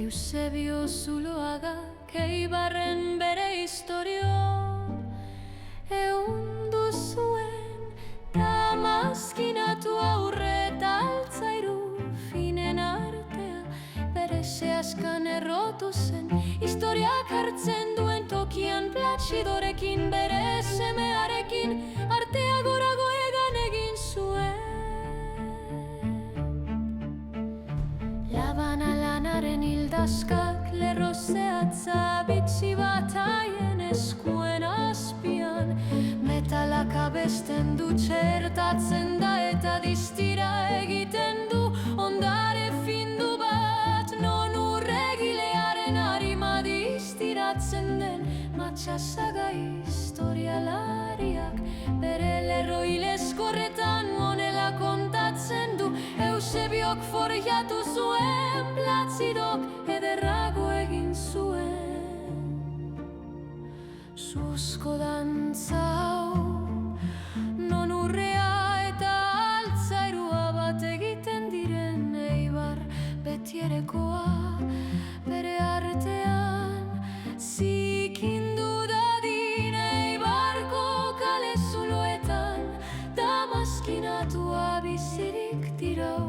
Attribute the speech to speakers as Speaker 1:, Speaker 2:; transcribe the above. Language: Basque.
Speaker 1: Eusebio Zuloagak Eibarren bere historio ehundu zuen, damazkinatu aurre eta altzairu finen artea. Bere seaskan errotu zen, historiak hartzen duen tokian Platxidorekin, bere semearekin artea gorago egan egin zuen. Labana lanaren hildazkak lerro zehatza bitxi bat haien eskuen azpian. Metalak abesten du, txertatzen da eta distira egiten du ondare findu bat, non urregilearen harima distiratzen den matxasaga historialariak. Bere lerro hilezkorretan honela kontatzen du, Eusebiok forjatu zuen, Platxidok ederrago egin zuen. Suzko dantza hau, non urrea eta altzairua bat egiten diren Eibar betierekoa. Bere artean zikindu dadin Eibarko kale zuloetan, damazkinatua bizirik dirau.